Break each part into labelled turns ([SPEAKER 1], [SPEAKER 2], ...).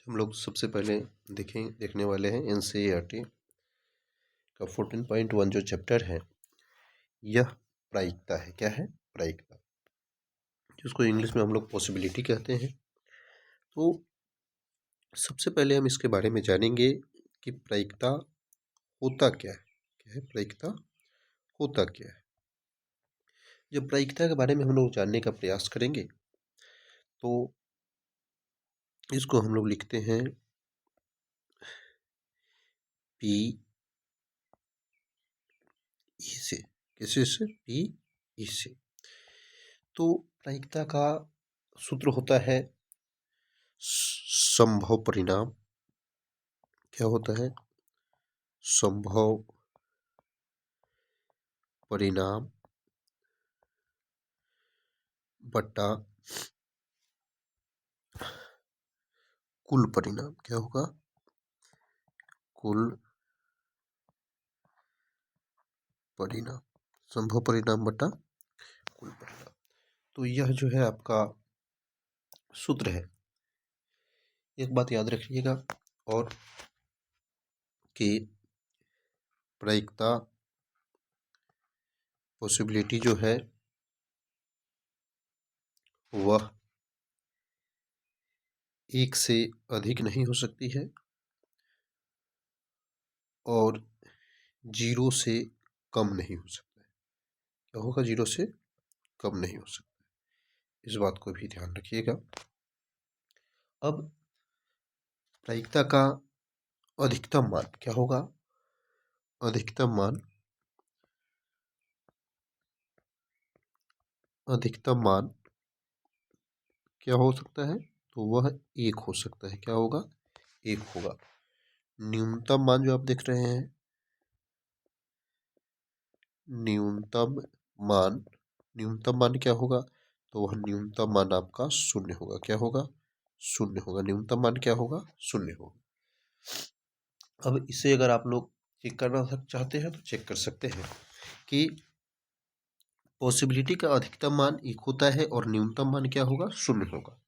[SPEAKER 1] हम लोग सबसे पहले देखने वाले हैं एनसीईआरटी का 14.1 जो चैप्टर है, यह प्रायिकता है। क्या है? प्रायिकता, जिसको इंग्लिश में हम लोग पॉसिबिलिटी कहते हैं। तो सबसे पहले हम इसके बारे में जानेंगे कि प्रायिकता होता क्या है। क्या है प्रायिकता? होता क्या है? जब प्रायिकता के बारे में हम लोग जानने का प्रयास करेंगे तो इसको हम लोग लिखते हैं पी ई से। किसी से? पी ई से। तो प्रायिकता का सूत्र होता है संभव परिणाम। क्या होता है? संभव परिणाम बटा कुल परिणाम। क्या होगा? कुल परिणाम। संभव परिणाम बटा कुल परिणाम। तो यह जो है आपका सूत्र है। एक बात याद रखिएगा और कि प्रायिकता पॉसिबिलिटी जो है वह एक से अधिक नहीं हो सकती है और जीरो से कम नहीं हो सकता है। क्या होगा? जीरो से कम नहीं हो सकता है। इस बात को भी ध्यान रखिएगा। अब प्रायिकता का अधिकतम मान क्या होगा? अधिकतम मान क्या हो सकता है? तो वह एक हो सकता है। क्या होगा? एक होगा। न्यूनतम मान जो आप देख रहे हैं, न्यूनतम मान क्या होगा? तो वह न्यूनतम मान आपका शून्य होगा। क्या होगा? शून्य होगा। न्यूनतम मान क्या होगा? शून्य होगा। अब इसे अगर आप लोग चेक करना चाहते हैं तो चेक कर सकते हैं कि पॉसिबिलिटी का अधिकतम मान एक होता है और न्यूनतम मान क्या होगा? शून्य होगा।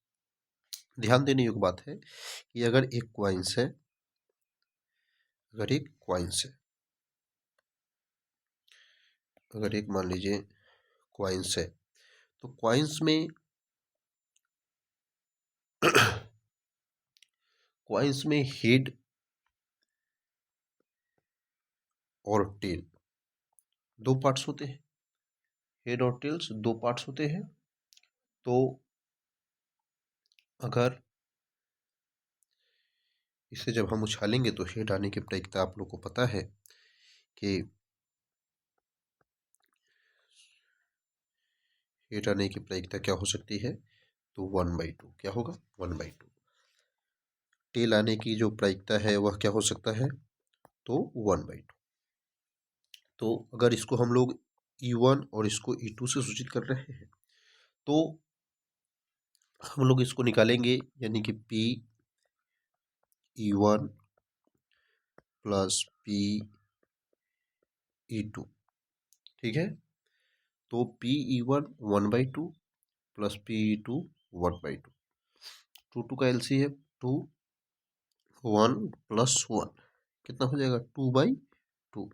[SPEAKER 1] ध्यान देने योग्य बात है कि अगर एक क्वाइंस है, अगर एक मान लीजिए क्वाइंस है, तो क्वाइंस में हेड और टेल दो पार्ट्स होते हैं। हेड और टेल्स दो पार्ट्स होते हैं। तो अगर इसे जब हम उछालेंगे तो हेड आने की प्रायिकता आप लोग को पता है कि हेड आने की प्रायिकता क्या हो सकती है? तो 1/2। क्या होगा? 1/2। टेल आने की जो प्रायिकता है वह क्या हो सकता है? तो 1/2। तो अगर इसको हम लोग E1 और इसको E2 से सूचित कर रहे हैं तो हम लोग इसको निकालेंगे, यानी कि PE1 प्लस PE2। ठीक है। तो PE1 1/2 प्लस PE2 1/2। 2 का LCM है 2, 1 प्लस 1 कितना हो जाएगा? 2/2।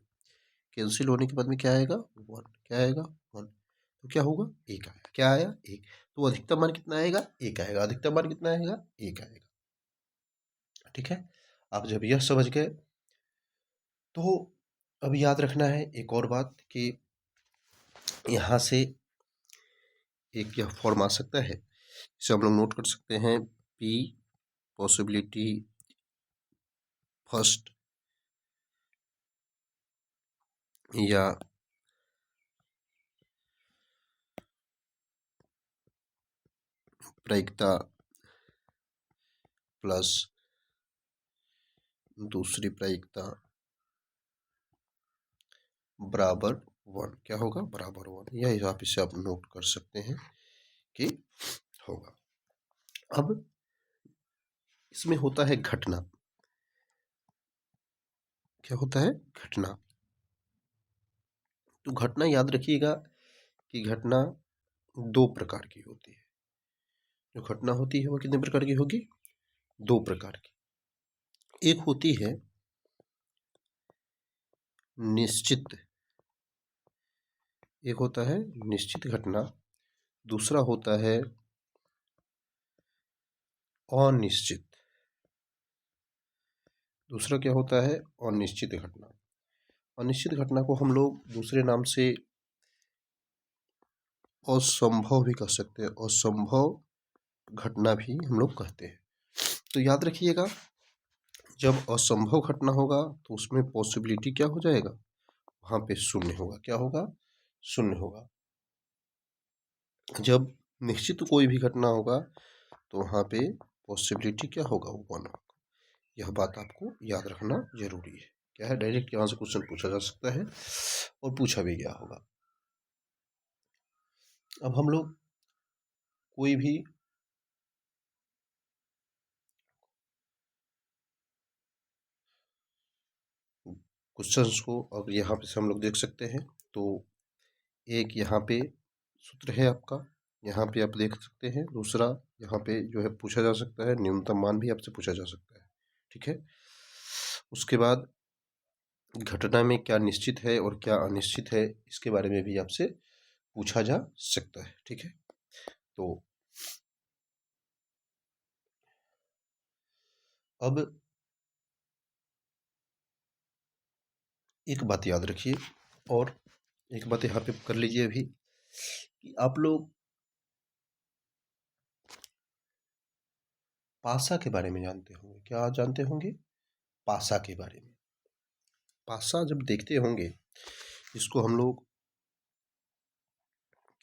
[SPEAKER 1] कैंसिल होने के बाद में क्या आएगा? 1। क्या आएगा? 1। तो क्या होगा? 1 आया। क्या आया? 1। तो अधिकतम मान कितना आएगा? 1 आएगा। अधिकतम मान कितना आएगा? 1 आएगा। ठीक है। आप जब यह समझ गए तो अब याद रखना है एक और बात कि यहाँ से एक यह फॉर्म आ सकता है, इसे हम लोग नोट कर सकते हैं। P पॉसिबिलिटी फर्स्ट या प्रायिकता प्लस दूसरी प्रायिकता बराबर 1। क्या होगा? बराबर 1। यह आप इसे आप नोट कर सकते हैं कि होगा। अब इसमें होता है घटना। क्या होता है? घटना। तो घटना याद रखिएगा कि घटना दो प्रकार की होती है। जो घटना होती है वह कितने प्रकार की होगी? दो प्रकार की। एक होती है निश्चित, एक होता है निश्चित घटना, दूसरा होता है अनिश्चित। दूसरा क्या होता है? अनिश्चित घटना। अनिश्चित घटना को हम लोग दूसरे नाम से असंभव भी कह सकते हैं, असंभव घटना भी हम लोग कहते हैं। तो याद रखिएगा, जब असंभव घटना होगा तो उसमें पॉसिबिलिटी क्या हो जाएगा? वहाँ पे शून्य होगा। क्या होगा? शून्य होगा। जब निश्चित कोई भी घटना होगा तो वहाँ पे पॉसिबिलिटी क्या होगा? 1 होगा। यह बात आपको याद रखना जरूरी है। क्या है? डायरेक्ट यहाँ से क्वेश्चन पूछा जा सकता है और पूछा भी गया होगा। अब हम लोग कोई भी क्वेश्चंस को अब यहाँ पे से हम लोग देख सकते हैं। तो एक यहाँ पे सूत्र है आपका, यहाँ पे आप देख सकते हैं। दूसरा यहाँ पे जो है पूछा जा सकता है, न्यूनतम मान भी आपसे पूछा जा सकता है। ठीक है। उसके बाद घटना में क्या निश्चित है और क्या अनिश्चित है, इसके बारे में भी आपसे पूछा जा सकता है। ठीक है। तो अब एक बात याद रखिए, और एक बात यहाँ पे कर लीजिए अभी, कि आप लोग पासा के बारे में जानते होंगे। क्या जानते होंगे? पासा के बारे में। पासा जब देखते होंगे, इसको हम लोग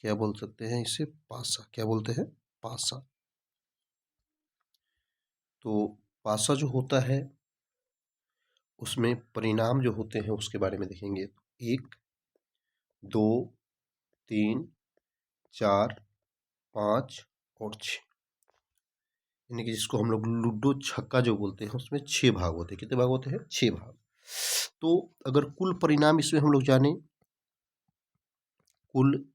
[SPEAKER 1] क्या बोल सकते हैं? इसे पासा क्या बोलते हैं? पासा। तो पासा जो होता है उसमें परिणाम जो होते हैं उसके बारे में देखेंगे। 1, 2, 3, 4, 5 और 6, यानी कि जिसको हम लोग लूडो छक्का जो बोलते हैं, उसमें 6 भाग होते हैं। कितने भाग होते हैं? 6 भाग। तो अगर कुल परिणाम इसमें हम लोग जाने, कुल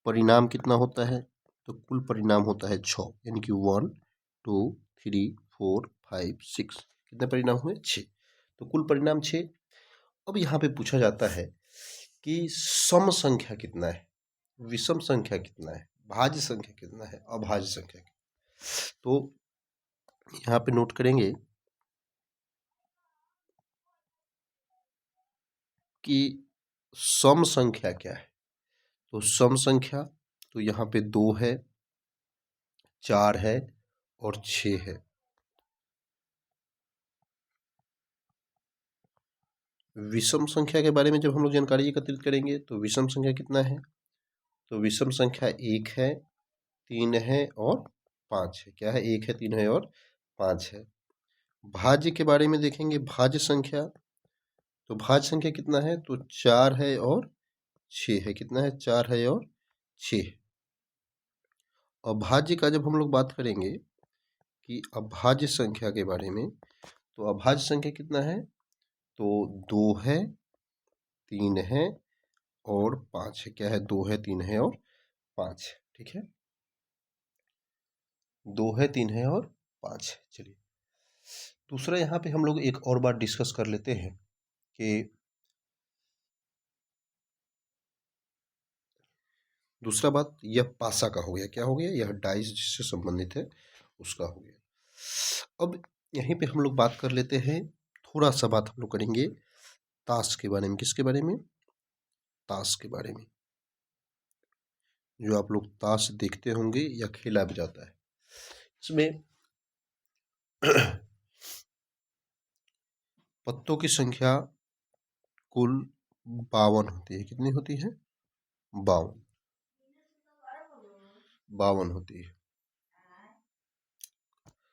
[SPEAKER 1] परिणाम कितना होता है? तो कुल परिणाम होता है 6, यानी कि 1, 2, 3, 4, 5, 6। कितने परिणाम हुए? 6। तो कुल परिणाम 6। अब यहाँ पे पूछा जाता है कि सम संख्या कितना है, विषम संख्या कितना है, भाज्य संख्या कितना है, अभाज्य संख्या कितना है। तो यहाँ पे नोट करेंगे कि सम संख्या क्या है। तो सम संख्या तो यहाँ पे 2 है, 4 है और 6 है। विषम संख्या के बारे में जब हम लोग जानकारी एकत्रित करेंगे तो विषम संख्या कितना है? तो विषम संख्या 1 है, 3 है और 5 है। क्या है? 1 है, 3 है और 5 है। भाज्य के बारे में देखेंगे, भाज्य संख्या, तो भाज्य संख्या कितना है? तो 4 है और 6 है। कितना है? 4 है और 6। अभाज्य का जब हम लोग बात करेंगे कि अभाज्य संख्या के बारे में, तो अभाज्य संख्या कितना है? तो 2 है, 3 है और 5 है। क्या है? 2 है, 3 है और 5 है। ठीक है। 2 है, 3 है और 5 है। चलिए, दूसरा यहाँ पे हम लोग एक और बात डिस्कस कर लेते हैं कि दूसरा बात, यह पासा का हो गया। क्या हो गया? यह डाइस जिससे संबंधित है उसका हो गया। अब यहीं पे हम लोग बात कर लेते हैं, थोड़ा सा बात हम लोग करेंगे ताश के बारे में। किसके बारे में? ताश के बारे में। जो आप लोग ताश देखते होंगे या खेला भी जाता है, इसमें पत्तों की संख्या कुल 52 होती है। कितनी होती है? 52 होती है।